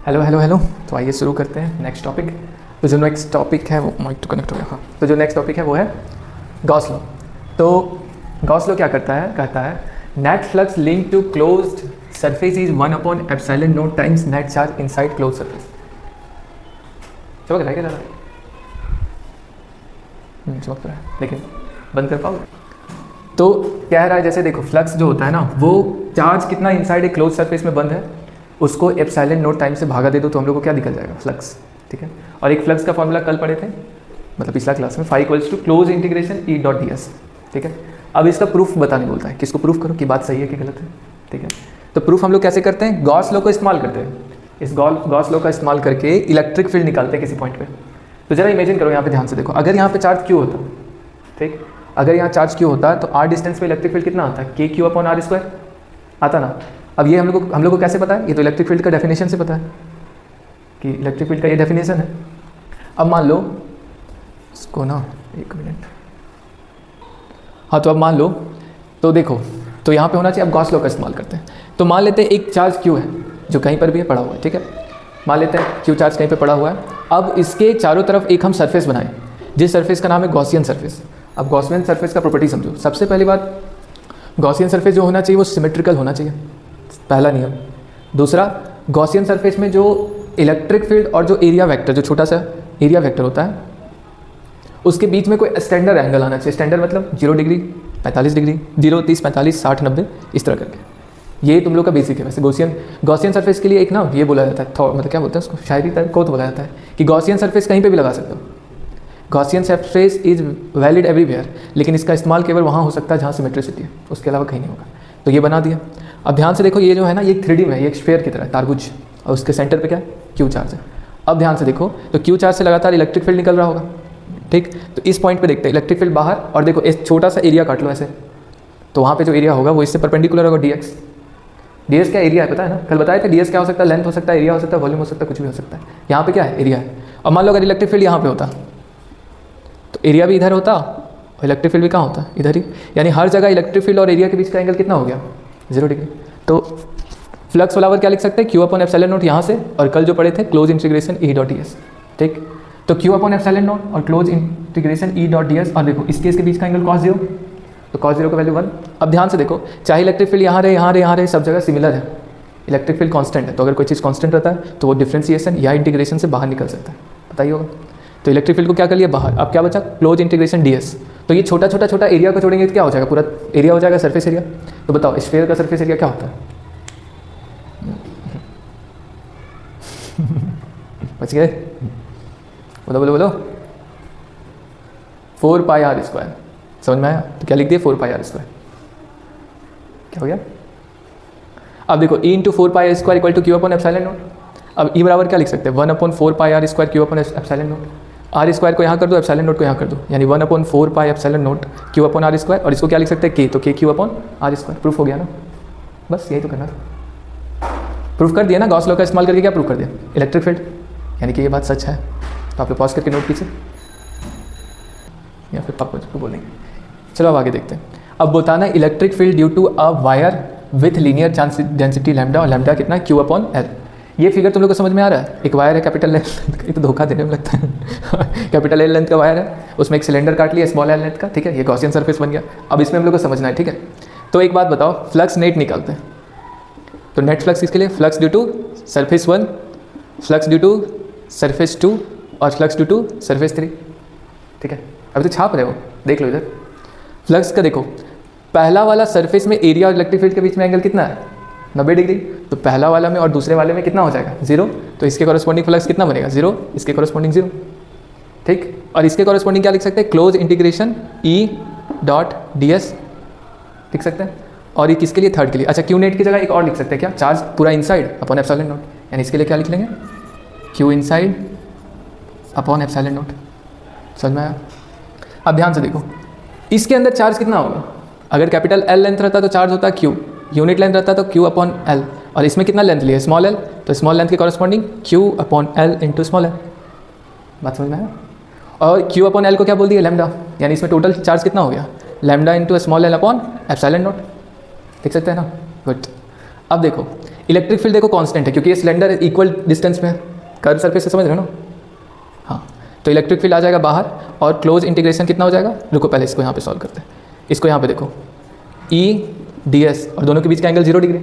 Hello hello hello. तो आइए शुरू करते हैं नेक्स्ट टॉपिक। तो जो नेक्स्ट टॉपिक है वो माइक तो कनेक्ट हो गया। हाँ, तो जो नेक्स्ट टॉपिक है वो है गॉस लॉ। तो गॉस लॉ क्या करता है, कहता है net flux link to closed surface is 1/ε0 times net charge inside close surface. चमक रहा है क्या ज़्यादा? चमक रहा है, लेकिन बंद कर पाओगे? तो कह रहा है जैसे देखो फ्लक्स जो होता है ना, वो चार्ज कितना इनसाइड एक क्लोज सरफेस में बंद है उसको ε0 टाइम से भागा दे दो तो हम लोग को क्या निकल जाएगा, फ्लक्स। ठीक है, और एक फ्लक्स का फॉर्मूला कल पढ़े थे, मतलब पिछला क्लास में, phi equals to close integration E dot d s. ठीक है, अब इसका प्रूफ बताने बोलता है, किसको प्रूफ करो कि बात सही है कि गलत है। ठीक है, तो प्रूफ हम लोग कैसे करते हैं, गॉस लॉ को इस्तेमाल करते हैं। इस गॉस लॉ का इस्तेमाल करके इलेक्ट्रिक फील्ड निकालते हैं किसी पॉइंट पे। तो जरा इमेजिन करो, यहाँ पे ध्यान से देखो, अगर यहाँ पे चार्ज क्यू होता, ठीक, अगर यहाँ चार्ज क्यू होता तो आर डिस्टेंस पे इलेक्ट्रिक फील्ड कितना आता है, के क्यू अपॉन आर स्क्वायर आता ना। अब ये हम लोग को कैसे पता है, ये तो इलेक्ट्रिक फील्ड का डेफिनेशन से पता है कि इलेक्ट्रिक फील्ड का ये डेफिनेशन है। अब मान लो इसको ना, एक मिनट, हाँ, तो अब मान लो, तो देखो, तो यहाँ पे होना चाहिए। अब गॉस लॉ का इस्तेमाल करते हैं। तो मान लेते हैं एक चार्ज क्यू है जो कहीं पर भी है, पड़ा हुआ है। ठीक है, मान लेते हैं क्यू चार्ज कहीं पे पड़ा हुआ है। अब इसके चारों तरफ एक हम सरफेस बनाएं, जिस सरफेस का नाम है गॉसियन सरफेस। अब गॉसियन सरफेस का प्रॉपर्टी समझो। सबसे पहली बात, गॉसियन सरफेस जो होना चाहिए वो सिमेट्रिकल होना चाहिए, पहला नियम। दूसरा, गॉसियन सरफेस में जो इलेक्ट्रिक फील्ड और जो एरिया वेक्टर, जो छोटा सा एरिया वेक्टर होता है, उसके बीच में कोई स्टैंडर्ड एंगल आना चाहिए। स्टैंडर्ड मतलब 0 डिग्री, 45 डिग्री, 0, 30, 45, 60, 90, इस तरह करके। ये तुम लोग का बेसिक है। वैसे गॉसियन सरफेस के लिए एक ना ये बोला जाता है, मतलब क्या बोलते हैं उसको, शायरी टाइप को तो बोला जाता है कि गॉसियन सरफेस कहीं पे भी लगा सकते हो। Gaussian surface is valid everywhere, लेकिन इसका इस्तेमाल केवल वहाँ हो सकता है जहाँ सिमेट्रिसिटी है, उसके अलावा कहीं नहीं होगा। तो ये बना दिया। अब ध्यान से देखो, ये जो है ना, ये 3D में है, ये एक स्फीयर की तरह है, तारबुज, और उसके सेंटर पे क्या है, क्यू चार्ज है। अब ध्यान से देखो, तो क्यू चार्ज से लगातार इलेक्ट्रिक फील्ड निकल रहा होगा। ठीक, तो इस पॉइंट पे देखते हैं इलेक्ट्रिक फील्ड बाहर, और देखो इस छोटा सा एरिया काट लो ऐसे, तो वहाँ पे जो एरिया होगा वो इससे परपेंडिकुलर होगा, डीएक्स। डीएस क्या एरिया है पता है ना, कल बताया था। डीएस क्या हो सकता है, लेंथ हो सकता है, एरिया हो सकता है, वॉल्यूम हो सकता है, कुछ भी हो सकता है। यहाँ पे क्या है, एरिया है। और मान लो अगर इलेक्ट्रिक फील्ड यहाँ पे होता तो एरिया भी इधर होता और इलेक्ट्रिक फील्ड भी कहाँ होता, इधर ही। यानी हर जगह इलेक्ट्रिक फील्ड और एरिया के बीच का एंगल कितना हो गया, 0 डिग्री। तो फ्लक्स बराबर क्या लिख सकते हैं, क्यू अपॉन एप्सिलॉन नॉट यहाँ से, और कल जो पढ़े थे close integration E dot d s. ठीक, तो क्यू अपॉन एप्सिलॉन नॉट और close integration E dot d S, और देखो इसके बीच का एंगल cos 0, तो cos 0 का वैल्यू 1। अब ध्यान से देखो, चाहे इलेक्ट्रिक फील्ड यहाँ रहे, यहाँ रहे, यहाँ रहे, सब जगह सिमिलर है। इलेक्ट्रिक फील्ड कांस्टेंट है, तो अगर कोई चीज़ कांस्टेंट रहता है तो वो डिफरेंशिएशन या इंटीग्रेशन से बाहर निकल सकता है, पता ही होगा। तो इलेक्ट्रिक फील्ड को क्या कर लिया बाहर। अब क्या बचा, क्लोज इंटीग्रेशन डीएस। तो ये छोटा छोटा एरिया को छोड़ेंगे तो क्या हो जाएगा, पूरा एरिया हो जाएगा सरफेस एरिया। तो बताओ स्फीयर का सरफेस एरिया क्या होता है, बच गए, बोलो बोलो बोलो, 4 पाई आर स्क्वायर। समझ में आया? तो क्या लिख दिए, 4 पाई आर स्क्वायर। क्या हो गया, अब देखो e into 4 pi square equal to q upon epsilon nought. अब ई बराबर क्या लिख सकते हैं, 1/4 pi r square q upon epsilon nought. R square को यहाँ कर दो, एप्सिलॉन नॉट को यहाँ कर दो, यानी 1/4 pi epsilon not q upon r square. और इसको क्या लिख सकते हैं, के, तो k q upon r square. Proof हो गया ना, बस यही तो करना था। प्रूफ कर दिया ना, गॉस लॉ का इस्तेमाल करके क्या प्रूफ कर दिया, इलेक्ट्रिक फील्ड, यानी कि ये बात सच है। तो आप लोग पॉज करके नोट कीजिए, या फिर पापा को बोलेंगे। चलो अब आगे देखते हैं। अब बताना electric field due to a wire with linear density lambda, और लैम्डा कितना, क्यू अपॉन एल। ये फिगर तुम लोग को समझ में आ रहा है, एक वायर है कैपिटल लेंथ, ये तो धोखा देने में लगता है कैपिटल एल लेंथ का वायर है, उसमें एक सिलेंडर काट लिया स्मॉल एल लेंथ का। ठीक है, ये गॉसियन सरफेस बन गया। अब इसमें हम लोग को समझना है। ठीक है, तो एक बात बताओ, फ्लक्स नेट निकालते हैं। तो नेट फ्लक्स किसके लिए, flux due to surface 1, flux due to surface 2 और फ्लक्स ड्यू टू सरफेस 3। ठीक है, अभी तो छाप रहे हो, देख लो इधर। फ्लक्स का देखो, पहला वाला सरफेस में एरिया और इलेक्ट्रिक फील्ड के बीच में एंगल कितना है, 90 डिग्री। तो पहला वाला में और दूसरे वाले में कितना हो जाएगा, 0। तो इसके कॉरस्पॉन्डिंग फ्लक्स कितना बनेगा, 0, इसके कॉरस्पॉन्डिंग 0। ठीक, और इसके कॉरस्पॉन्डिंग क्या लिख सकते हैं, close integration E dot d S लिख सकते हैं। और ये किसके लिए, थर्ड के लिए। अच्छा, क्यू नेट की जगह एक और लिख सकते हैं, क्या, चार्ज पूरा इनसाइड अपॉन एप्सिलॉन नॉट, यानी इसके लिए क्या लिख लेंगे, Q inside upon epsilon not. समझ में आया? अब ध्यान से देखो, इसके अंदर चार्ज कितना होगा, अगर कैपिटल एल लेंथ रहता तो चार्ज होता क्यू, यूनिट लेंथ रहता तो क्यू अपॉन एल, और इसमें कितना लेंथ लिया, स्मॉल एल, तो स्मॉल लेंथ के corresponding Q upon L into small L. बात समझ में आया? और क्यू अपॉन एल को क्या बोल दिया, लैम्डा, यानी इसमें टोटल चार्ज कितना हो गया, lambda into small L upon epsilon not. देख सकते हैं ना, गुड। अब देखो इलेक्ट्रिक फील्ड देखो कांस्टेंट है क्योंकि ये सिलेंडर इक्वल डिस्टेंस में है, कर्व सरफेस से, समझ रहे हो ना? हाँ, तो इलेक्ट्रिक फील्ड आ जाएगा बाहर और क्लोज इंटीग्रेशन कितना हो जाएगा? रुको पहले इसको यहाँ पे सॉल्व करते हैं। इसको यहाँ पे देखो ई डी एस और दोनों के बीच का एंगल 0 डिग्री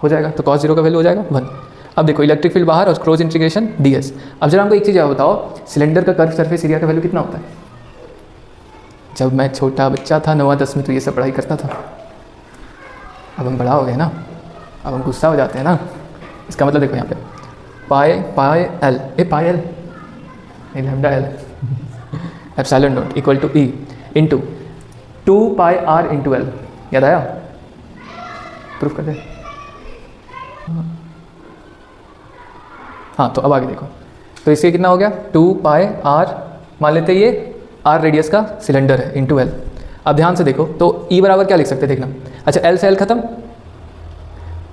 हो जाएगा, तो cos 0 का वैल्यू हो जाएगा 1। अब देखो इलेक्ट्रिक फील्ड बाहर और क्लोज इंटीग्रेशन डी एस। अब जरा हमको एक चीज़ बताओ, सिलेंडर का कर्व सरफेस एरिया का वैल्यू कितना होता है? जब मैं छोटा बच्चा था 9वीं 10वीं तो ये सब पढ़ाई करता था। अब हम बड़ा हो गए ना, अब हम गुस्सा हो जाते हैं ना। इसका मतलब देखो यहाँ पे pi l, pi l lambda l epsilon not equal to E into 2 pi r into l. याद आया? प्रूफ कर दे। हाँ, तो अब आगे देखो, तो इसके कितना हो गया? 2 पाई आर, मान लेते ये आर रेडियस का सिलेंडर है, इंटू एल। अब ध्यान से देखो, तो ई बराबर क्या लिख सकते हैं देखना। अच्छा, एल से एल खत्म,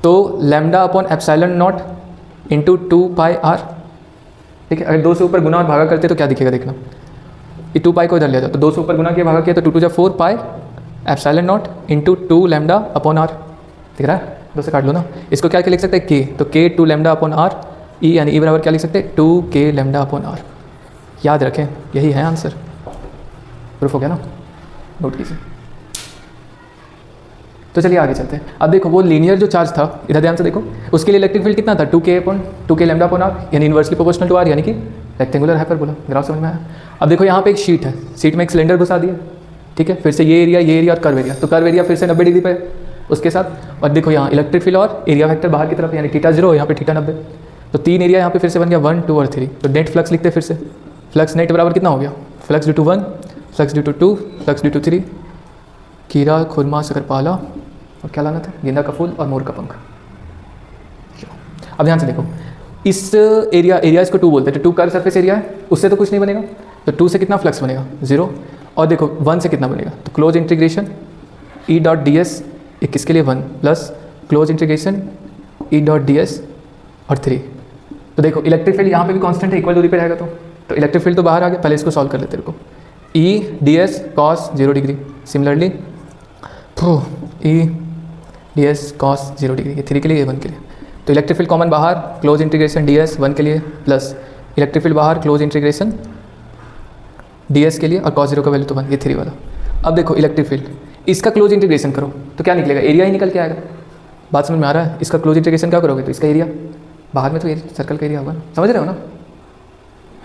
तो lambda upon epsilon not into 2 pi r. ठीक है, अगर 2 से ऊपर गुना और भागा करते तो क्या दिखेगा देखना। ये 2 पाई को इधर ले जाओ, तो 2 से ऊपर गुना किया भागा किया तो 2 2 4 pi epsilon not into 2 lambda upon r. दिख रहा है? 2 से काट लो ना। इसको क्या लिख सकते हैं? के, तो के 2 लैम्डा अपॉन आर ई, यानी ई बराबर क्या लिख सकते हैं? 2 के लैम्डा अपॉन आर। याद रखें, यही है आंसर। प्रूफ हो गया ना? नोट कीजिए। तो चलिए आगे चलते हैं। अब देखो वो लीनियर जो चार्ज था, इधर ध्यान से देखो, उसके लिए इलेक्ट्रिक फील्ड कितना था? 2 के लैम्डा अपॉन आर, यानी इनवर्सली प्रोपोर्शनल टू आर, यानी कि रेक्टेंगुलर हाइपरबोला। ग्राफ समझ में आया? अब देखो यहाँ पे एक शीट है, शीट में एक सिलेंडर घुसा दिया। ठीक है, फिर से ये एरिया और कर्व एरिया, तो कर्व एरिया फिर से 90 डिग्री पे उसके साथ। और देखो यहाँ इलेक्ट्रिक फील्ड और एरिया वेक्टर बाहर की तरफ, यानी थीटा 0, यहाँ पे थीटा 90। तो 3 एरिया यहाँ पे फिर से बन गया 1 2 और 3। तो नेट फ्लक्स लिखते हैं फिर से। फ्लक्स नेट बराबर कितना हो गया? Flux due to 1, flux due to 2, flux due to 3। कीड़ा, खुरमा, शकरपाला और क्या लाना था? गेंदा का फूल और मोर का पंख। अब ध्यान से देखो, इस एरिया इसको 2 बोलते हैं, तो 2 कर्व सरफेस एरिया है, उससे तो कुछ नहीं बनेगा। तो 2 से कितना फ्लक्स बनेगा? 0। और देखो 1 से कितना बनेगा? तो close integration E dot d S, किसके लिए 1 plus close integration E dot d S और 3। तो देखो इलेक्ट्रिक फील्ड यहाँ पे भी कांस्टेंट है, इक्वल दूरी पे रहेगा, तो इलेक्ट्रिक फील्ड तो बाहर आ गया। पहले इसको सॉल्व कर लेते हैं। E D S cos 0 degree, similarly E D S cos 0 degree, ये 3 के लिए, ये 1 के लिए। तो इलेक्ट्रिक फील्ड कॉमन बाहर, क्लोज इंटीग्रेशन डी एस 1 के लिए, प्लस इलेक्ट्रिक फील्ड बाहर, क्लोज इंटीग्रेशन डी एस के लिए, और कॉस 0 का वैल्यू तो 1, ये 3 वाला। अब देखो इलेक्ट्रिक फील्ड, इसका क्लोज इंटीग्रेशन करो तो क्या निकलेगा? एरिया ही निकल के आएगा। बात समझ में आ रहा है? इसका क्लोज इंटीग्रेशन क्या करोगे? तो इसका एरिया, बाहर में तो ये सर्कल का एरिया होगा ना, समझ रहे हो ना?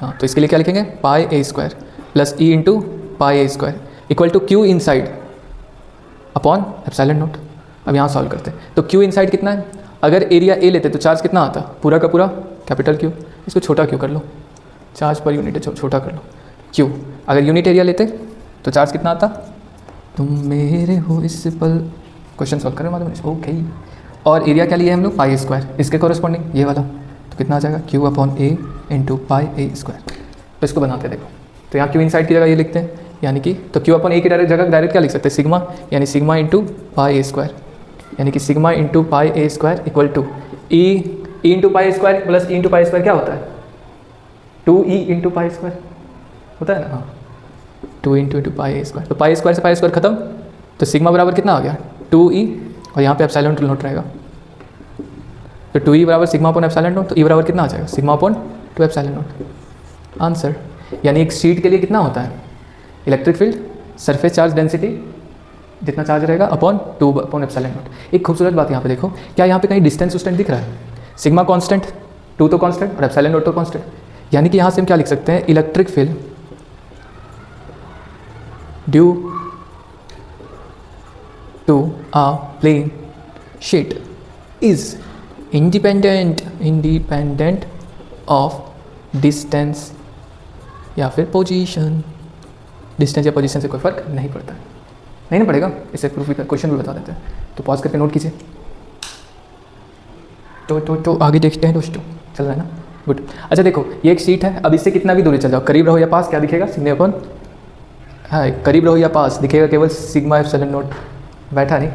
हाँ, तो इसके लिए क्या लिखेंगे? Pi a square plus E into pi a square equal to q inside upon epsilon nought. अब यहाँ सॉल्व करते हैं, तो क्यू इनसाइड कितना है? अगर एरिया ए लेते तो चार्ज कितना आता? पूरा का पूरा कैपिटल क्यू, इसको छोटा क्यू कर लो, चार्ज पर यूनिट है, छोटा कर लो क्यू। अगर यूनिट एरिया लेते तो चार्ज कितना आता? तुम मेरे हो इस पल। क्वेश्चन सॉल्व करें मालूम? ओके। और एरिया क्या लिया हम लोग? पाई स्क्वायर, इसके कॉरेस्पॉन्डिंग ये वाला, तो कितना आ जाएगा? Q upon A into pi a square. तो इसको बनाते देखो, तो यहाँ क्यू इनसाइड की जगह ये लिखते हैं, यानी कि तो क्यू अपॉन ए की जगह डायरेक्ट क्या लिख सकते हैं? सिग्मा, यानी sigma into pi a square, यानी कि sigma into pi a square equal to E into pi square plus E into pi square क्या होता है? 2e इंटू पाई स्क्वायर होता है ना? हाँ, 2 इंटू पाई ए स्क्वायर। तो पाई स्क्वायर से पाई स्क्वायर खत्म, तो सिग्मा बराबर कितना आ गया? 2e, और यहाँ पे एप्सिलॉन नोट रहेगा, तो 2e बराबर सिग्मा अपॉन एप्सिलॉन नोट, तो e बराबर कितना आ जाएगा? Sigma upon 2 epsilon note. Answer. यानी एक शीट के लिए कितना होता है? Electric field surface charge density जितना चार्ज रहेगा अपॉन 2 अपॉन एप्सिलॉन नोट। एक खूबसूरत बात यहाँ पे देखो, क्या यहाँ पे कहीं डिस्टेंस उस्टेंट दिख रहा है? सिग्मा कांस्टेंट, 2 तो कांस्टेंट और एप्सिलॉन नोट तो कांस्टेंट, यानी कि यहाँ से हम क्या लिख सकते हैं? Electric field due to a plane sheet is independent of distance या फिर पोजीशन। डिस्टेंस या पोजीशन से कोई फर्क नहीं पड़ता, नहीं ना पड़ेगा। इसे प्रूफ भी क्वेश्चन भी बता देते हैं, तो पॉज करके नोट कीजिए। तो आगे देखते हैं दोस्तों, चल रहा है ना? गुड। अच्छा देखो, ये एक शीट है, अब इससे कितना भी दूरी चल जाओ, करीब रहो या पास, क्या दिखेगा? सिग्मा अपॉन, हाँ, करीब रहो या पास दिखेगा केवल सिग्मा एप्सिलॉन नोट। बैठा नहीं?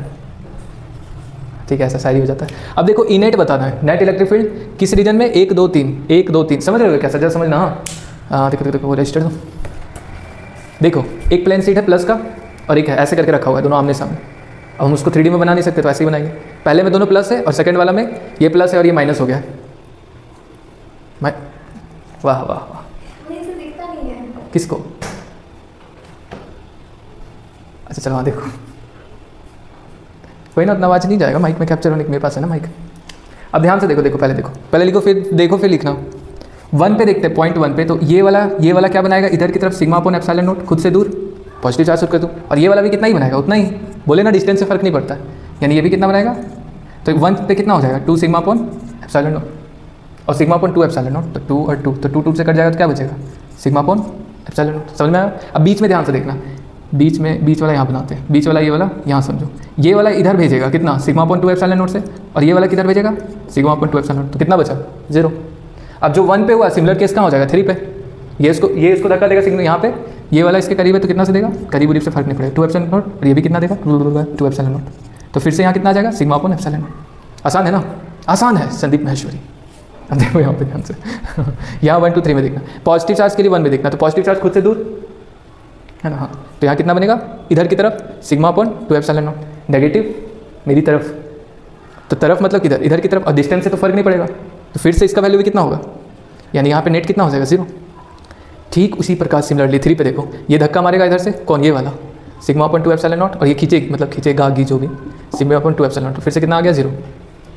ठीक है, ऐसा शायरी हो जाता है। अब देखो ई नेट बताना है, नेट इलेक्ट्रिक फील्ड किस रीजन में? 1 2 3, 1 2 3, समझ रहे हो क्या? सजा समझना। हाँ, देखो वो रजिस्टर दो। देखो एक प्लेन शीट है प्लस का और एक है, ऐसे करके रखा हुआ है, दोनों आमने सामने। अब हम उसको 3D में बना नहीं सकते, तो ऐसे ही बनाएंगे। पहले में दोनों प्लस है और सेकंड वाला में ये प्लस है और ये माइनस हो गया है। वाह वाह वाह, दिखता नहीं है किसको? अच्छा चलो हाँ देखो, कोई ना, उतना आवाज़ नहीं जाएगा माइक में कैप्चर होने के, मेरे पास है ना माइक। अब ध्यान से देखो, पहले देखो, पहले लिखो फिर देखो, फिर लिखना। 1 पे देखते हैं, पॉइंट 1 पे, तो ये वाला क्या बनाएगा, इधर की तरफ सिग्मा अपॉन एप्सिलॉन नॉट, खुद से दूर पॉजिटिव चार्ज कर दूँ, और ये वाला भी कितना ही बनाएगा, उतना ही, बोले ना डिस्टेंस से फर्क नहीं पड़ता, यानी ये भी कितना बनाएगा, तो 1 पे कितना हो जाएगा 2 सिग्मा अपॉन एप्सिलॉन नॉट, और सिग्मा अपॉन 2 एप्सिलॉन नॉट, तो 2 और 2, तो 2 से कट जाएगा तो क्या बचेगा, सिग्मा अपॉन एप्सिलॉन नॉट। समझ में आया? अब बीच में ध्यान से देखना, बीच वाला यहाँ बनाते हैं, बीच वाला ये वाला यहाँ समझो, ये वाला इधर भेजेगा कितना, सिग्मा अपॉन 2 एप्सिलॉन नॉट से, और ये वाला किधर भेजेगा, सिग्मा अपॉन 2 एप्सिलॉन नॉट, तो कितना बचा 0। अब जो 1 पे हुआ सिमिलर केस कहाँ हो जाएगा 3 पे, ये इसको धक्का देगा सिग्नल यहाँ पे, ये वाला इसके करीब है तो कितना से देगा, करीब से फर्क नहीं पड़ेगा 2 एप्सिलॉन नॉट, और ये भी कितना देगा 2 एप्सिलॉन नॉट, तो फिर से यहाँ कितना आ जाएगा सिग्मा अपॉन एप्सिलॉन नॉट। आसान है ना, आसान है संदीप महेश्वरी। अब देखो यहाँ पे ध्यान से यहाँ 1 2 3 में देखना, पॉजिटिव चार्ज के लिए 1 में देखना, तो पॉजिटिव चार्ज खुद से दूर है ना, हाँ, तो यहाँ कितना बनेगा, इधर की तरफ sigma upon 2 epsilon not, negative मेरी तरफ, तो तरफ मतलब किधर, इधर की तरफ, और डिस्टेंस से तो फर्क नहीं पड़ेगा, तो फिर से इसका वैल्यू भी कितना होगा, यानी यहाँ पे नेट कितना हो जाएगा 0। ठीक उसी प्रकार सिमिलरली 3 पे देखो, ये धक्का मारेगा इधर से, कौन, ये वाला सिग्मा अपॉन 2 एप्सिलॉन नॉट, और ये खींचेगा जो भी सिग्मा अपॉन 2 एप्सिलॉन नॉट, तो फिर से कितना आ गया 0।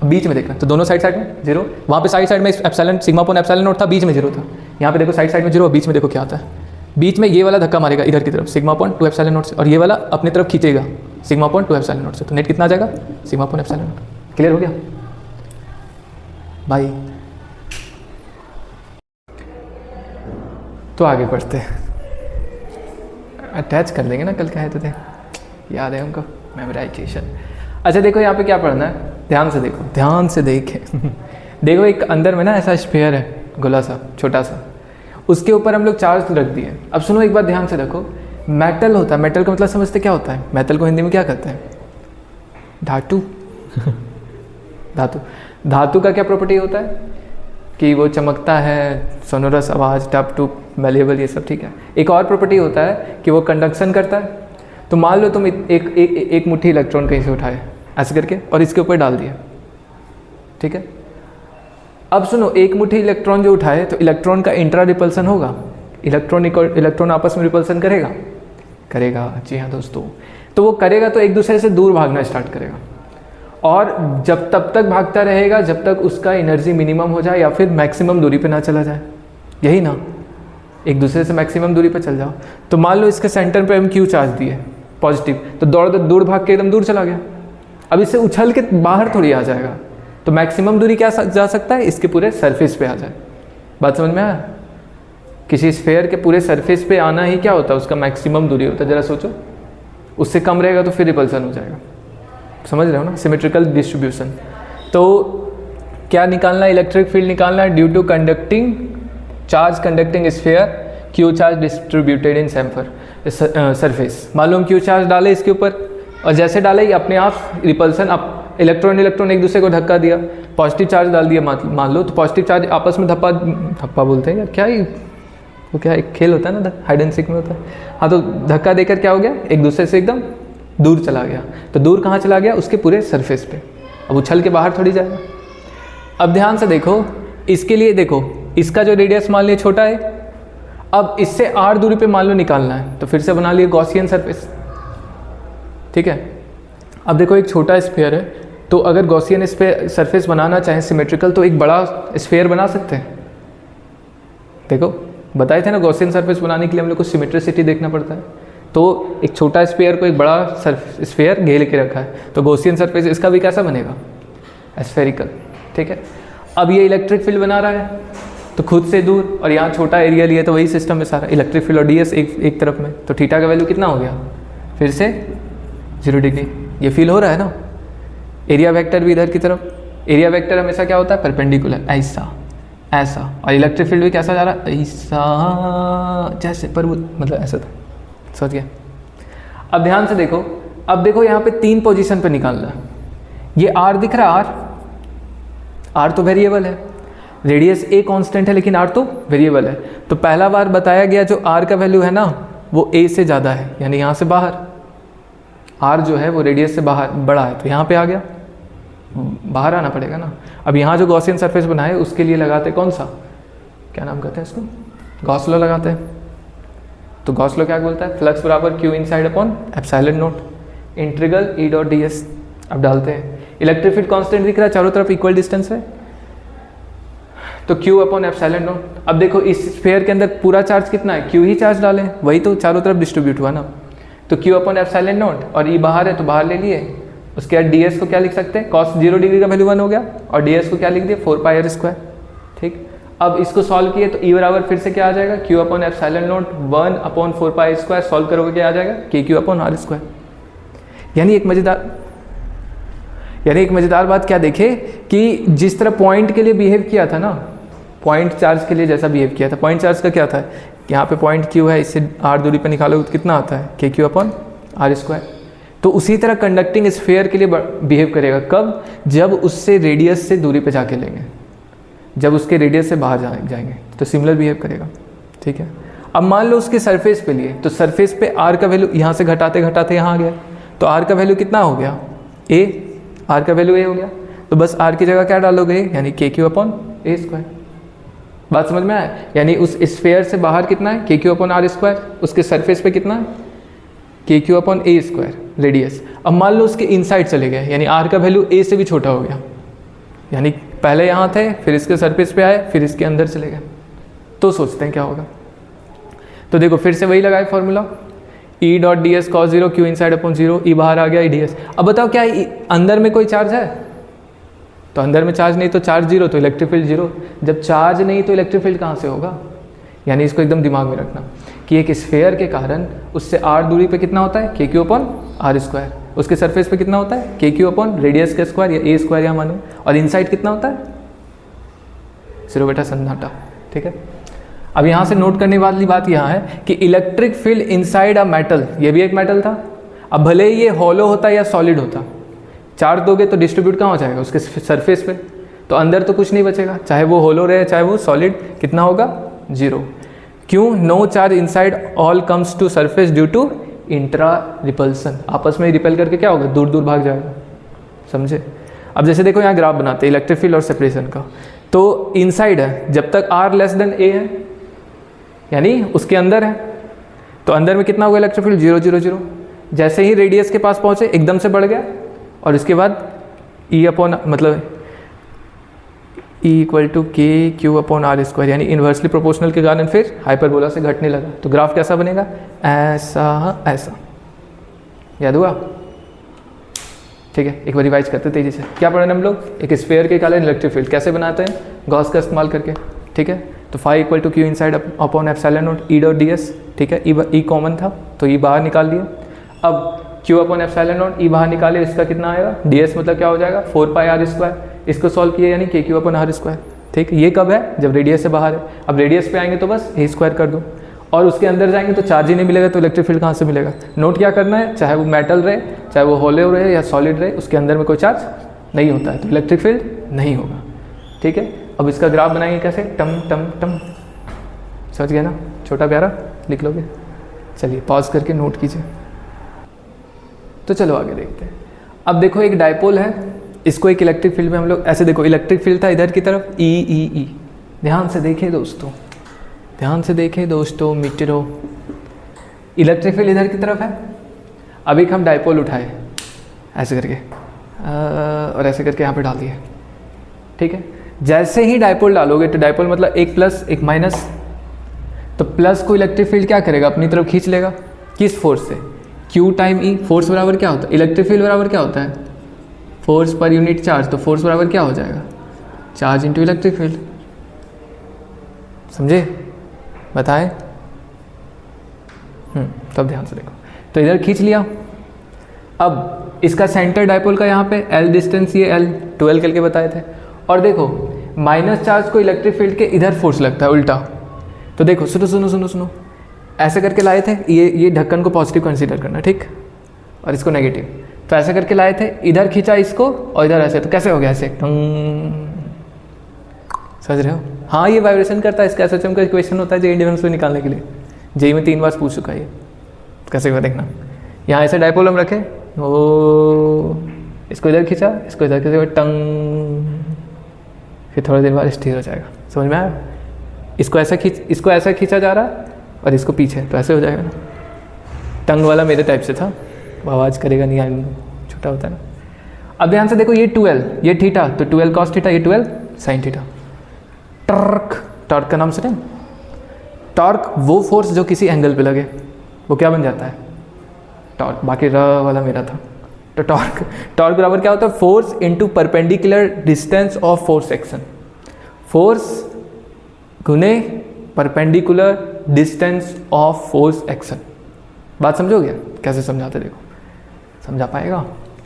बीच में देखना, तो दोनों साइड में 0, वहाँ पे साइड में epsilon sigma upon epsilon not था, बीच में 0 था, यहाँ पे देखो साइड में 0, बीच में देखो क्या आता है, बीच में ये वाला धक्का मारेगा इधर की तरफ सिग्मा अपॉन 2 एप्सिलॉन नॉट से, और ये वाला अपनी तरफ खींचेगा सिग्मा अपॉन 2 एप्सिलॉन नॉट से, तो नेट कितना आ जाएगा sigma upon epsilon not. Clear हो गया भाई? तो आगे बढ़ते हैं, अटैच कर देंगे ना, कल कहे थे, याद है हमको, मेमोराइजेशन। अच्छा देखो यहाँ पे क्या पढ़ना है, ध्यान से देखो, ध्यान से देखें देखो एक अंदर में ना ऐसा स्फीयर है, गोला सा छोटा सा, उसके ऊपर हम लोग चार्ज रख दिए। अब सुनो एक बार ध्यान से देखो, मेटल होता है, मेटल का मतलब समझते क्या होता है, मेटल को हिंदी में क्या कहते हैं, धातु धातु का क्या प्रॉपर्टी होता है कि वो चमकता है, सोनोरस आवाज़, टप टुप, मैलेबल, ये सब ठीक है। एक और प्रॉपर्टी होता है कि वो कंडक्शन करता है। तो मान लो तुम एक मुट्ठी इलेक्ट्रॉन कहीं से उठाए ऐसे करके और इसके ऊपर डाल दिया, ठीक है। अब सुनो, एक मुट्ठी इलेक्ट्रॉन जो उठाए तो इलेक्ट्रॉन का इंट्रा रिपल्सन होगा, इलेक्ट्रॉन आपस में रिपल्सन करेगा जी हाँ दोस्तों। तो वो करेगा तो एक दूसरे से दूर भागना स्टार्ट करेगा, और जब तब तक भागता रहेगा जब तक उसका एनर्जी मिनिमम हो जाए या फिर मैक्सिमम दूरी पे ना चला जाए, यही ना, एक दूसरे से मैक्सिमम दूरी पे चल जाओ। तो मान लो इसके सेंटर पे हम क्यू चार्ज दिए पॉजिटिव, तो दूर भाग के एकदम दूर चला गया। अब इससे उछल के बाहर थोड़ी आ जाएगा, तो मैक्सिमम दूरी क्या जा सकता है, इसके पूरे सरफेस पे आ जाए। बात समझ में आया? किसी स्फेयर के पूरे सरफेस पे आना ही क्या होता है, उसका मैक्सिमम दूरी होता है। जरा सोचो, उससे कम रहेगा तो फिर रिपल्सन हो जाएगा। समझ रहे हो ना, सिमेट्रिकल डिस्ट्रीब्यूशन। तो क्या निकालना है, इलेक्ट्रिक फील्ड निकालना है due to conducting charge conducting sphere, q charge distributed in सेम्फर सरफेस। मालूम क्यू चार्ज डाले इसके ऊपर, और जैसे डाले ही अपने आप रिपल्सन, अब इलेक्ट्रॉन एक दूसरे को धक्का दिया, पॉजिटिव चार्ज डाल दिया मान लो, तो पॉजिटिव चार्ज आपस में धप्पा बोलते हैं या क्या ही, वो क्या एक खेल होता है ना, हाइड एंड सीक में होता है। हाँ, तो धक्का देकर क्या हो गया, एक दूसरे से एकदम दूर चला गया। तो दूर कहाँ चला गया, उसके पूरे सरफेस पे। अब उछल के बाहर थोड़ी जाएगा। अब ध्यान से देखो, इसके लिए देखो, इसका जो रेडियस मान लिया छोटा है, अब इससे r दूरी पे मान लो निकालना है, तो फिर से बना लिए गॉसियन सरफेस, ठीक है। अब देखो एक छोटा स्फीयर है, तो अगर गॉसियन सरफेस बनाना चाहें सिमेट्रिकल, तो एक बड़ा स्फीयर बना सकते हैं। देखो बताए थे ना, गॉसियन सरफेस बनाने के लिए हम लोग को सिमेट्रिसिटी देखना पड़ता है। तो एक छोटा स्फीयर को एक बड़ा स्फीयर घेर के रखा है, तो गॉसियन सरफेस इसका भी कैसा बनेगा, स्फेरिकल, ठीक है। अब ये इलेक्ट्रिक फील्ड बना रहा है, तो खुद से दूर, और यहाँ छोटा एरिया लिया, तो वही सिस्टम है सारा, इलेक्ट्रिक फील्ड और ds एक तरफ में, तो थीटा का वैल्यू कितना हो गया, फिर से 0 डिग्री। ये फील हो रहा है ना। एरिया वेक्टर भी इधर की तरफ, एरिया वेक्टर हमेशा क्या होता है, परपेंडिकुलर, ऐसा, और इलेक्ट्रिक फील्ड भी कैसा जा रहा है, ऐसा, जैसे पर मतलब ऐसा था, समझ गया। अब ध्यान से देखो, अब देखो यहाँ पे 3 पोजीशन पे निकालना है। ये r दिख रहा है, r तो वेरिएबल है, रेडियस a कांस्टेंट है, लेकिन r तो वेरिएबल है। तो पहला बार बताया गया जो r का वैल्यू है ना, वो a से ज़्यादा है, यानी यहाँ से बाहर, आर जो है वो रेडियस से बाहर बड़ा है तो यहाँ पे आ गया, बाहर आना पड़ेगा ना। अब यहाँ जो गॉसियन सरफेस बना है उसके लिए लगाते कौन सा, क्या नाम कहते हैं इसको, गॉस लॉ लगाते हैं। तो गॉस लॉ क्या बोलता है, फ्लक्स बराबर Q inside upon epsilon not integral E dot d S. अब डालते हैं, इलेक्ट्रिक फील्ड कांस्टेंट दिख रहा है, चारों तरफ इक्वल डिस्टेंस है, तो क्यू अपॉन एप्सिलॉन नॉट। अब देखो इस स्फीयर के अंदर पूरा चार्ज कितना है, क्यू ही चार्ज डालें, वही तो चारों तरफ डिस्ट्रीब्यूट हुआ ना। तो क्यू अपॉन एप्सिलॉन नॉट, और ई बाहर है तो बाहर ले लिए। उसके बाद डी एस को क्या लिख सकते हैं, कॉस 0 डिग्री का वैल्यू 1 हो गया, और डी एस को क्या लिख दिया 4 पाई आर स्क्वायर। ठीक, अब इसको सॉल्व किए तो ई बराबर फिर से क्या आ जाएगा, Q upon epsilon not 1 upon 4 pi square. Solve करोगे क्या आ जाएगा, के क्यू अपॉन आर स्क्वायर। यानी एक मज़ेदार बात क्या देखे कि जिस तरह पॉइंट के लिए बिहेव किया था ना, पॉइंट चार्ज के लिए जैसा बिहेव किया था, पॉइंट चार्ज का क्या था, यहाँ पे पॉइंट क्यू है, इससे आर दूरी पर निकालोगे तो कितना आता है, के क्यू अपॉन आर स्क्वायर। तो उसी तरह कंडक्टिंग स्फीयर के लिए बिहेव करेगा, कब, जब उससे रेडियस से दूरी पे जाके लेंगे, जब उसके रेडियस से बाहर जाएंगे तो सिमिलर बिहेव करेगा। ठीक है, अब मान लो उसके सरफेस पे लिए, तो सरफेस पे आर का वैल्यू यहाँ से घटाते घटाते यहाँ आ गया, तो आर का वैल्यू कितना हो गया, ए, आर का वैल्यू ए हो गया, तो बस आर की जगह क्या डालोगे, यानी के क्यू अपॉन ए स्क्वायर। बात समझ में आया, यानी उस स्फीयर से बाहर कितना है, के क्यू अपॉन आर स्क्वायर, उसके सरफेस पे कितना है, के क्यू अपॉन ए स्क्वायर रेडियस। अब मान लो उसके इनसाइड चले गए, यानी आर का वैल्यू ए से भी छोटा हो गया, यानी पहले यहाँ थे, फिर इसके सरफेस पे आए, फिर इसके अंदर चले गए, तो सोचते हैं क्या होगा। तो देखो फिर से वही लगाए फॉर्मूला, ई dot d S cos 0 Q inside upon 0, ई बाहर आ गया ई डी एस। अब बताओ क्या अंदर में कोई चार्ज है, तो अंदर में चार्ज नहीं तो चार्ज 0, तो इलेक्ट्रिक फील्ड 0। जब चार्ज नहीं तो इलेक्ट्रिक फील्ड कहाँ से होगा। यानी इसको एकदम दिमाग में रखना कि एक स्फीयर के कारण उससे आर दूरी पे कितना होता है, के क्यू अपॉन आर स्क्वायर, उसके सरफेस पे कितना होता है, के क्यू अपॉन रेडियस का स्क्वायर या ए स्क्वायर यहाँ माने, और इनसाइड कितना होता है 0 बेटा सन्नाटा। ठीक है, अब यहाँ से नोट करने वाली बात यहाँ है कि electric field inside a metal, ये भी एक मेटल था, अब भले ही ये हॉलो होता या सॉलिड होता, चार्ज दोगे तो डिस्ट्रीब्यूट कहाँ हो जाएगा, उसके सरफेस पे, तो अंदर तो कुछ नहीं बचेगा, चाहे वो होलो रहे चाहे वो सॉलिड, कितना होगा 0। क्यों, no charge inside all comes to surface due to intra repulsion, आपस में रिपेल करके क्या होगा, दूर दूर भाग जाएगा। समझे। अब जैसे देखो यहाँ ग्राफ बनाते हैं इलेक्ट्रिक फील्ड और सेपरेशन का, तो इनसाइड है जब तक आर लेस देन ए है, यानी उसके अंदर है, तो अंदर में कितना होगा इलेक्ट्रिक फील्ड 0 0 0। जैसे ही रेडियस के पास पहुँचे एकदम से बढ़ गया, और इसके बाद ई अपॉन मतलब E इक्वल टू के क्यू अपॉन आर स्क्वायर, यानी इन्वर्सली प्रोपोर्शनल के कारण फिर हाइपरबोला से घटने लगा। तो ग्राफ कैसा बनेगा, ऐसा ऐसा, याद हुआ। ठीक है, एक बार रिवाइज करते तेजी से। क्या पढ़े हम लोग, एक स्फीयर के कारण इलेक्ट्रिक फील्ड कैसे बनाते हैं, गॉस का इस्तेमाल करके। ठीक है, तो phi equal to q inside upon epsilon not E dot d s. ठीक है, ई कॉमन था तो ई बाहर निकाल दिया। अब क्यू अपॉन एप्सिलॉन नॉट ई बाहर निकाले, इसका कितना आएगा, डी एस मतलब क्या हो जाएगा 4 पाई आर स्क्वायर। इसको सॉल्व किया यानी के क्यू अपॉन आर स्क्वायर। ठीक, ये कब है, जब रेडियस से बाहर है। अब रेडियस पे आएंगे तो बस ए स्क्वायर कर दो, और उसके अंदर जाएंगे तो चार्ज ही नहीं मिलेगा, तो इलेक्ट्रिक फील्ड कहाँ से मिलेगा। नोट क्या करना है, चाहे वो मेटल रहे, चाहे वो होलो रहे या सॉलिड रहे, उसके अंदर में कोई चार्ज नहीं होता है तो इलेक्ट्रिक फील्ड नहीं होगा। ठीक है, अब इसका ग्राफ बनाएंगे कैसे, टम टम टम, समझ गए ना, छोटा प्यारा लिख लोगे। चलिए पॉज करके नोट कीजिए। तो चलो आगे देखते हैं। अब देखो एक डायपोल है, इसको एक इलेक्ट्रिक फील्ड में हम लोग ऐसे, देखो इलेक्ट्रिक फील्ड था इधर की तरफ ई ई ई, ध्यान से देखें दोस्तों, ध्यान से देखें दोस्तों मित्रों, इलेक्ट्रिक फील्ड इधर की तरफ है। अब एक हम डायपोल उठाए ऐसे करके और ऐसे करके यहाँ पे डाल दिए। ठीक है, जैसे ही डायपोल डालोगे तो डायपोल मतलब एक प्लस एक माइनस, तो प्लस को इलेक्ट्रिक फील्ड क्या करेगा, अपनी तरफ खींच लेगा। किस फोर्स से, Q टाइम E। फोर्स बराबर क्या होता है, इलेक्ट्रिक फील्ड बराबर क्या होता है, फोर्स पर यूनिट चार्ज, तो फोर्स बराबर क्या हो जाएगा, चार्ज इनटू इलेक्ट्रिक फील्ड। समझे, बताएं। तब ध्यान से देखो, तो इधर खींच लिया। अब इसका सेंटर डायपोल का यहाँ पे L डिस्टेंस, ये L 12 करके बताए थे। और देखो माइनस चार्ज को इलेक्ट्रिक फील्ड के इधर फोर्स लगता है उल्टा। तो देखो सुनो सुनो सुनो सुनो, ऐसे करके लाए थे, ये ढक्कन को पॉजिटिव कंसीडर करना, ठीक, और इसको नेगेटिव। तो ऐसे करके लाए थे, इधर खींचा इसको और इधर ऐसे, तो कैसे हो गया ऐसे, समझ रहे हो। हाँ, ये वाइब्रेशन करता है, इसका एसएचएम का इक्वेशन होता है जेईई डिफेंस में निकालने के लिए, जेईई में 3 बार पूछ चुका है ये, कैसे हुआ देखना। यहाँ ऐसे डायपोल हम रखे, वो इसको इधर खींचा, इसको इधर खींचा, टंग, फिर थोड़ी देर बाद स्थिर हो जाएगा। समझ में आया? इसको ऐसा खींचा जा रहा है और इसको पीछे, तो ऐसे हो जाएगा ना। टंग वाला मेरे टाइप से था, वो आवाज़ करेगा नहीं, छोटा होता है ना। अब ध्यान से देखो, ये 12, ये थीटा, तो 12 कॉस थीटा, ये 12 साइन थीटा। टॉर्क का नाम सुने? टॉर्क वो फोर्स जो किसी एंगल पे लगे, वो क्या बन जाता है? टॉर्क। बाकी र वाला मेरा था। तो टॉर्क बराबर क्या होता है? Force into perpendicular distance of force action. Force गुने perpendicular distance of force action. बात समझोगे? कैसे समझाते देखो। समझा पाएगा?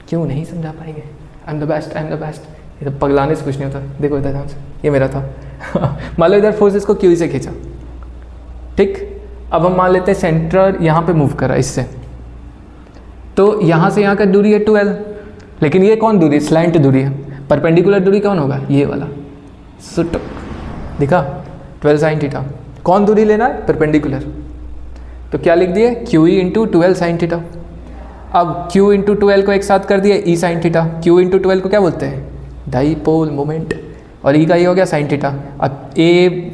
क्यों नहीं समझा पाएंगे? I am the best, I am the best. ये तो पगलाने से कुछ नहीं होता। देखो इधर ध्यान से, ये मेरा था। मान लो इधर फोर्स इसको क्यू से खींचा, ठीक। अब हम मान लेते हैं सेंटर यहाँ पे मूव करा इससे, तो यहाँ से यहाँ का दूरी है 12, लेकिन ये कौन दूरी? स्लैंट दूरी है। परपेंडिकुलर दूरी कौन होगा? ये वाला। सुट दिखा? 12 साइन थीटा। कौन दूरी लेना है? परपेंडिकुलर। तो क्या लिख दिए? Q E into 12 sine theta. अब q इंटू 12 को एक साथ कर दिया E sine theta. q into 12 को क्या बोलते हैं? Dipole moment. और ई का ये हो गया साइन थीटा। अब A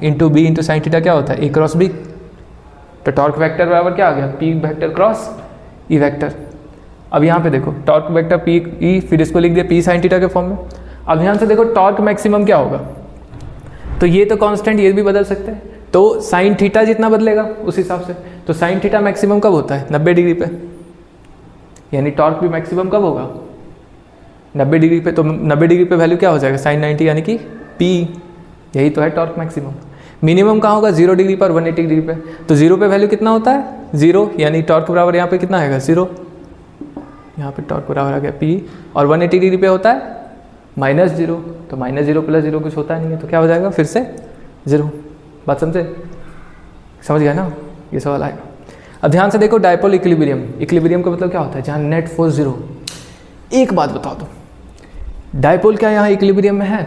into B into sine theta क्या होता है? A cross B. तो टॉर्क वेक्टर बराबर क्या आ गया? P vector cross E vector. अब यहाँ पे देखो, टॉर्क वेक्टर पी ई, फिर इसको लिख दिया पी साइन थीटा के फॉर्म में। अब ध्यान से देखो, टॉर्क मैक्सिमम क्या होगा? तो ये तो कांस्टेंट, ये भी बदल सकते हैं, तो साइन थीटा जितना बदलेगा उस हिसाब से। तो साइन थीटा मैक्सिमम कब होता है? 90 डिग्री पे। यानी टॉर्क भी मैक्सिमम कब होगा? 90 डिग्री पे। तो 90 डिग्री पे वैल्यू क्या हो जाएगा? साइन 90, यानी कि पी। यही तो है टॉर्क मैक्सिमम। मिनिमम कहाँ होगा? 0 डिग्री पर 180 डिग्री पे। तो 0 पे वैल्यू कितना होता है? 0, यानी टॉर्क बराबर यहाँ पे कितना आएगा? 0। यहाँ पे टॉर्क बराबर आ गया पी, और 180 डिग्री पे होता है -0। तो -0 + 0 कुछ होता नहीं है, तो क्या हो जाएगा? फिर से 0। बात समझे? समझ गया ना? ये सवाल आएगा। अब ध्यान से देखो, डायपोल इक्विलिब्रियम। इक्विलिब्रियम का मतलब क्या होता है? जहाँ नेट फोर्स 0। एक बात बता दो, डायपोल क्या यहाँ इक्विलिब्रियम में है?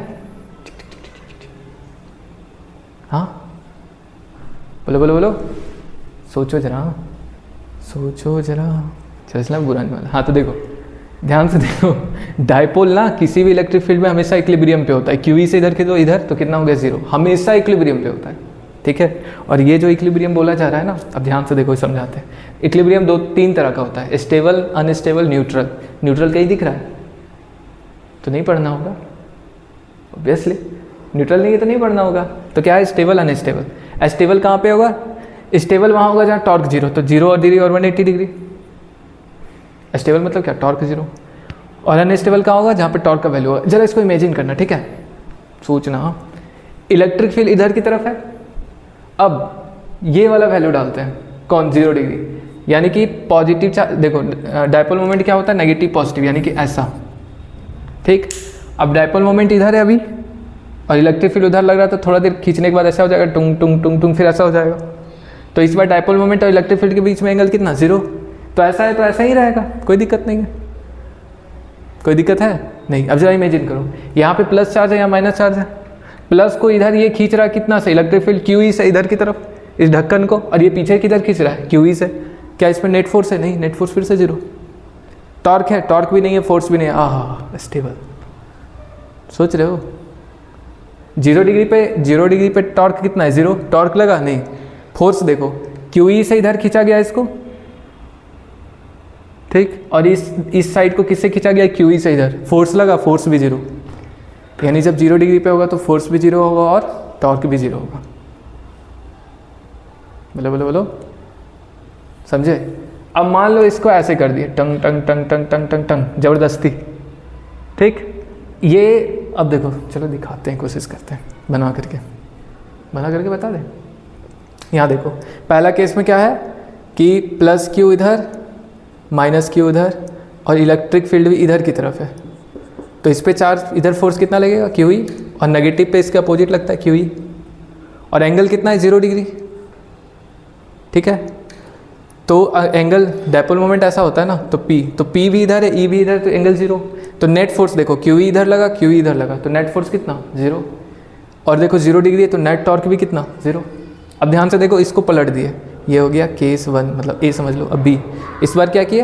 हाँ, बोलो बोलो बोलो, सोचो जरा, सोचो जरा। चलो बुरा नहीं वाला। हाँ तो देखो, ध्यान से देखो, डायपोल ना किसी भी इलेक्ट्रिक फील्ड में हमेशा इक्विलिब्रियम पे होता है। क्यू ई से इधर खींचो इधर, तो कितना हो गया? 0। हमेशा इक्विलिब्रियम पे होता है, ठीक है। और ये जो इक्विलिब्रियम बोला जा रहा है ना, अब ध्यान से देखो, समझाते हैं। इक्विलिब्रियम 2-3 तरह का होता है, स्टेबल, अनस्टेबल, न्यूट्रल। न्यूट्रल कहीं दिख रहा है तो नहीं पढ़ना होगा, ऑब्वियसली। न्यूट्रल नहीं है तो नहीं पढ़ना होगा। तो क्या है? Stable, unstable. स्टेबल कहाँ पे होगा? स्टेबल वहाँ होगा जहाँ टॉर्क 0, तो 0 डिग्री और 180 डिग्री। स्टेबल मतलब क्या? टॉर्क 0। और अनस्टेबल कहाँ होगा? जहाँ पे टॉर्क का वैल्यू होगा। जरा इसको इमेजिन करना, ठीक है, सोचना। इलेक्ट्रिक फील्ड इधर की तरफ है, अब ये वाला वैल्यू डालते हैं, कौन? 0 डिग्री, यानी कि पॉजिटिव चार्ज। देखो डायपोल मोमेंट क्या होता है? नेगेटिव पॉजिटिव, यानी कि ऐसा, ठीक। अब डायपोल मोमेंट इधर है अभी, और इलेक्ट्रिक फील्ड उधर लग रहा है, तो थोड़ा देर खींचने के बाद ऐसा हो जाएगा, टुंग टुंग टुंग टुंग, फिर ऐसा हो जाएगा। तो इस बार डायपोल मोमेंट और इलेक्ट्रिक फील्ड के बीच में एंगल कितना? 0। तो ऐसा है तो ऐसा ही रहेगा, कोई दिक्कत नहीं है। कोई दिक्कत है? नहीं। अब जरा इमेजिन करो, यहाँ पे प्लस चार्ज है, यहाँ माइनस चार्ज है। प्लस को इधर ये खींच रहा है कितना से? इलेक्ट्रिक फील्ड क्यू ई से इधर की तरफ, इस ढक्कन को, और ये पीछे किधर खींच रहा है? क्यू ई से। क्या इसमें नेट फोर्स है? नहीं, नेट फोर्स फिर से 0। टॉर्क है? टॉर्क भी नहीं है, फोर्स भी नहीं है। स्टेबल। सोच रहे हो? 0 डिग्री पे टॉर्क कितना है? 0। टॉर्क लगा? नहीं। फोर्स देखो, क्यू ई से इधर खींचा गया इसको, ठीक, और इस साइड को किससे खींचा गया? क्यू ई से इधर। फोर्स लगा? फोर्स भी 0। यानी जब 0 डिग्री पे होगा तो फोर्स भी 0 होगा और टॉर्क भी 0 होगा। बोलो बोलो बोलो, समझे? अब मान लो इसको ऐसे कर दिए, टंग टंग टंग टंग टंग टंग टंग, जबरदस्ती, ठीक। ये अब देखो, चलो दिखाते हैं, कोशिश करते हैं बना करके बता दें। यहाँ देखो, पहला केस में क्या है कि प्लस क्यू इधर, माइनस क्यू इधर, और इलेक्ट्रिक फील्ड भी इधर की तरफ है। तो इस पे चार्ज, इधर फोर्स कितना लगेगा? क्यू ई, और नेगेटिव पे इसके अपोजिट लगता है क्यू ई, और एंगल कितना है? 0 डिग्री, ठीक है। तो एंगल, डायपोल मोमेंट ऐसा होता है ना, तो P भी इधर है, E भी इधर, तो एंगल 0। तो नेट फोर्स देखो, क्यू ई इधर लगा, क्यू ई इधर लगा, तो नेट फोर्स कितना? 0। और देखो 0 डिग्री है, तो नेट टॉर्क भी कितना? 0। अब ध्यान से देखो, इसको पलट दिए, ये हो गया केस 1, मतलब A समझ लो। अब B, इस बार क्या किए?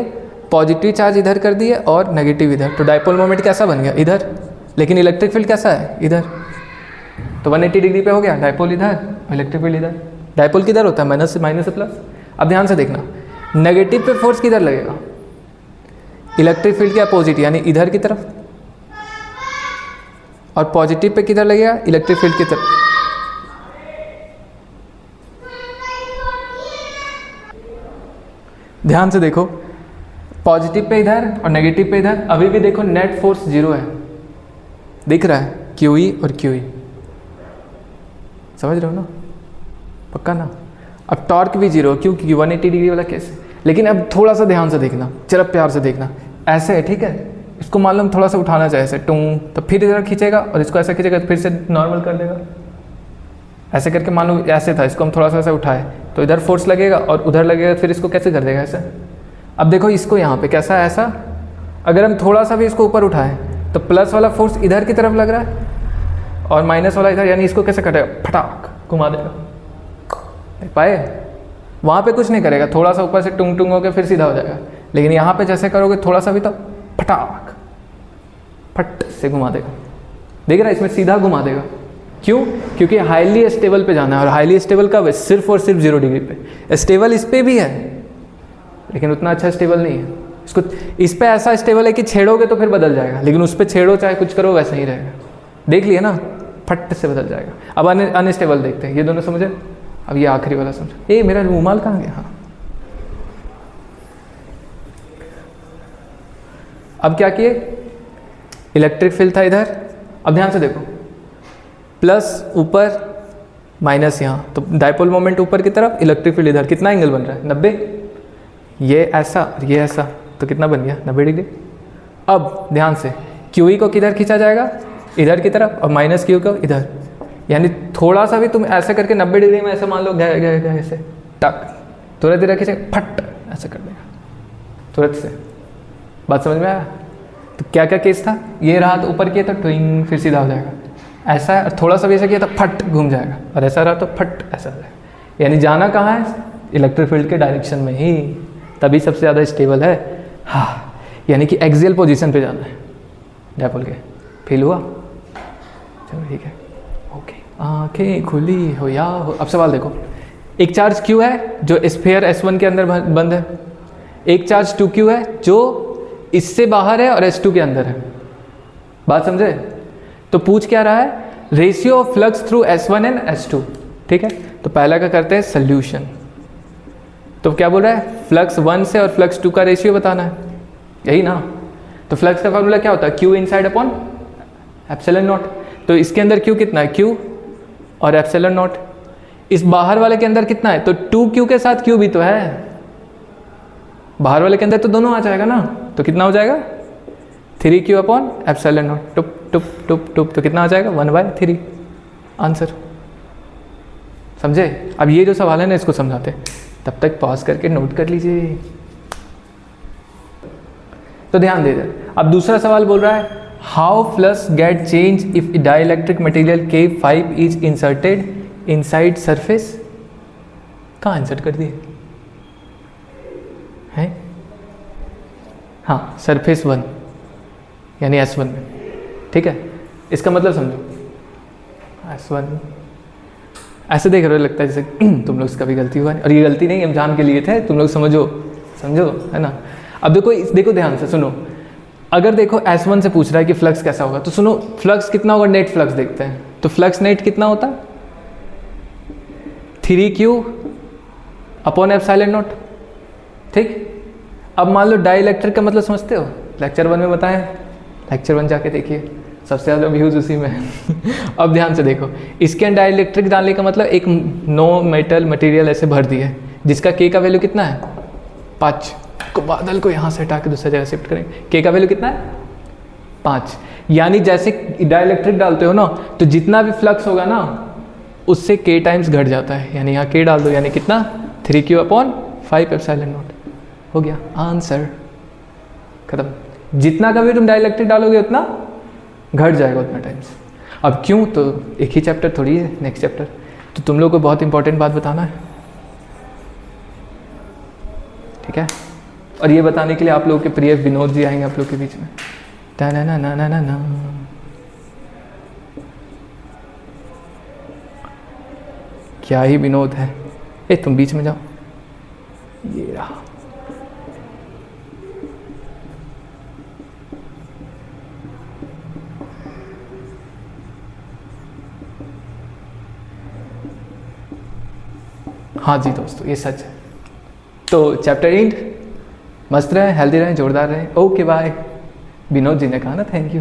पॉजिटिव चार्ज इधर कर दिए और नेगेटिव इधर, तो डायपोल मोमेंट कैसा बन गया इधर, लेकिन इलेक्ट्रिक फील्ड कैसा है इधर, तो 180 डिग्री पे हो गया, डायपोल इधर इलेक्ट्रिक फील्ड इधर। डायपोल किधर होता है, माइनस से प्लस। अब ध्यान से देखना, नेगेटिव पे फोर्स किधर लगेगा, इलेक्ट्रिक फील्ड के अपोजिट यानी इधर की तरफ, और पॉजिटिव पे किधर लगेगा, इलेक्ट्रिक फील्ड की तरफ। ध्यान से देखो, पॉजिटिव पे इधर और नेगेटिव पे इधर, अभी भी देखो नेट फोर्स जीरो है, दिख रहा है QE और QE, समझ रहे हो ना, पक्का ना। अब टॉर्क भी जीरो, क्योंकि 180 डिग्री वाला केस है। लेकिन अब थोड़ा सा ध्यान से देखना, जरा प्यार से देखना, ऐसे है ठीक है, इसको मान लो हम थोड़ा सा उठाना चाहे ऐसे टूं, तो फिर इधर खींचेगा और इसको ऐसे खींचेगा तो फिर से नॉर्मल कर देगा, ऐसे करके मान लो ऐसे था, इसको हम थोड़ा सा ऐसे उठाए तो इधर फोर्स लगेगा और उधर लगेगा, फिर इसको कैसे कर देगा ऐसे। अब देखो इसको यहाँ पे कैसा है ऐसा, अगर हम थोड़ा सा भी इसको ऊपर उठाएं तो प्लस वाला फोर्स इधर की तरफ लग रहा है और माइनस वाला इधर, यानी इसको कैसे कटेगा, फटाक घुमा देगा, पाए, वहाँ पे कुछ नहीं करेगा, थोड़ा सा ऊपर से टुंग टुंग होकर फिर सीधा हो जाएगा। लेकिन यहाँ पे जैसे करोगे थोड़ा सा भी तो फटाक फट से घुमा देगा, देख रहा है, इसमें सीधा घुमा देगा। क्यों, क्योंकि हाईली स्टेबल पे जाना है, और हाईली स्टेबल कब है, सिर्फ और सिर्फ 0 डिग्री पे। स्टेबल इस पे भी है लेकिन उतना अच्छा स्टेबल नहीं है, इसको इस पे ऐसा स्टेबल है कि छेड़ोगे तो फिर बदल जाएगा, लेकिन उस पर छेड़ो चाहे कुछ करो वैसा ही रहेगा, देख लिया ना, फट से बदल जाएगा। अब अनस्टेबल देखते हैं, ये दोनों समझे। अब ये आखिरी वाला समझो, ए मेरा रूमाल कहाँ गया, हाँ। अब क्या किए, इलेक्ट्रिक फील्ड था इधर, अब ध्यान से देखो, प्लस ऊपर माइनस यहाँ, तो डायपोल मोमेंट ऊपर की तरफ, इलेक्ट्रिक फील्ड इधर, कितना एंगल बन रहा है, 90, ये ऐसा और ये ऐसा, तो कितना बन गया, 90 डिग्री। अब ध्यान से QE को किधर खींचा जाएगा, इधर की तरफ, और माइनस Q को इधर, यानी थोड़ा सा भी तुम ऐसे करके 90 डिग्री में ऐसे मान लो गए गए गए ऐसे टक, तुरंत इधर खींचे फट ऐसे कर देगा तुरंत से। बात समझ में आया। तो क्या क्या केस था, ये रहा तो ऊपर किया तो ट्विंग फिर सीधा हो जाएगा, ऐसा है, थोड़ा सा भी ऐसा किया तो फट घूम जाएगा, और ऐसा रहा तो फट ऐसा हो जाएगा। यानी जाना कहाँ है, इलेक्ट्रिक फील्ड के डायरेक्शन में ही, तभी सबसे ज़्यादा स्टेबल है। हाँ, यानी कि एक्सियल पोजीशन पे जाना है डायपोल के। फील हुआ, चलो ठीक है, ओके, आंखें खुली हो या हो। अब सवाल देखो, एक चार्ज Q है जो स्फीयर S1 के अंदर बंद है, एक चार्ज 2Q है जो इससे बाहर है और S2 के अंदर है। बात समझे। तो पूछ क्या रहा है, ratio of flux through S1 and S2, ठीक है। तो पहला क्या करते हैं, सोल्यूशन। तो क्या बोल रहा है, फ्लक्स 1 से और फ्लक्स 2 का रेशियो बताना है, यही ना। तो फ्लक्स का फॉर्मूला क्या होता है, Q inside upon epsilon not. तो इसके अंदर Q कितना है, Q और एप्सिलॉन नॉट। इस बाहर वाले के अंदर कितना है, तो 2Q के साथ Q भी तो है, बाहर वाले के अंदर तो दोनों आ जाएगा ना। तो कितना हो जाएगा, 3Q अपॉन एप्सिलॉन नॉट, टुप टुप टुप टुप, तो कितना आ जाएगा, 1/3 आंसर। समझे। अब ये जो सवाल है ना, इसको समझाते हैं, तब तक पॉज करके नोट कर लीजिए। तो ध्यान दे दे। अब दूसरा सवाल बोल रहा है, how flux get change if dielectric material K5 is inserted inside surface. कहाँ इंसर्ट कर दिए हैं, हाँ सरफेस 1 यानी S1 में, ठीक है। इसका मतलब समझो, S1 ऐसे देख रहे हो, लगता है जैसे तुम लोग इसका भी गलती हुआ है, और ये गलती नहीं हम जान के लिए थे, तुम लोग समझो है ना। अब देखो ध्यान से सुनो, अगर देखो S1 से पूछ रहा है कि फ्लक्स कैसा होगा, तो सुनो फ्लक्स कितना होगा, नेट फ्लक्स देखते हैं। तो फ्लक्स नेट कितना होता है, 3Q अपॉन एप्सिलॉन नॉट, ठीक। अब मान लो डाइलेक्ट्रिक का मतलब समझते हो, लेक्चर 1 में बताएं, लेक्चर 1 जाके देखिए, सबसे ज़्यादा व्यूज़ उसी में है। अब ध्यान से देखो, इसके अंदर डाइलेक्ट्रिक डालने का मतलब एक नो मेटल मटेरियल ऐसे भर दिए, जिसका K का वैल्यू कितना है, 5। को बादल को यहाँ से हटा के दूसरी जगह शिफ्ट करेंगे, K का वैल्यू कितना है, 5। यानी जैसे डाइलेक्ट्रिक डालते हो ना, तो जितना भी फ्लक्स होगा ना उससे K टाइम्स घट जाता है, यानी यहाँ K डाल दो, यानी कितना, 3Q अपॉन 5 एप्सिलॉन नॉट, हो गया आंसर, खत्म। जितना कभी तुम डाइलेक्ट्रिक डालोगे उतना घट जाएगा उतना टाइम्स। अब क्यों, तो एक ही चैप्टर थोड़ी है, नेक्स्ट चैप्टर। तो तुम लोग को बहुत इंपॉर्टेंट बात बताना है, ठीक है। और ये बताने के लिए आप लोगों के प्रिय विनोद जी आएंगे आप लोग के बीच में। टा ना ना ना ना ना ना। क्या ही विनोद है। ए तुम बीच में जाओ। ये रहा। हाँ जी दोस्तों, ये सच है। तो चैप्टर एंड। मस्त रहें, हेल्दी रहें, जोरदार रहें। Okay bye. विनोद जी ने कहा ना थैंक यू।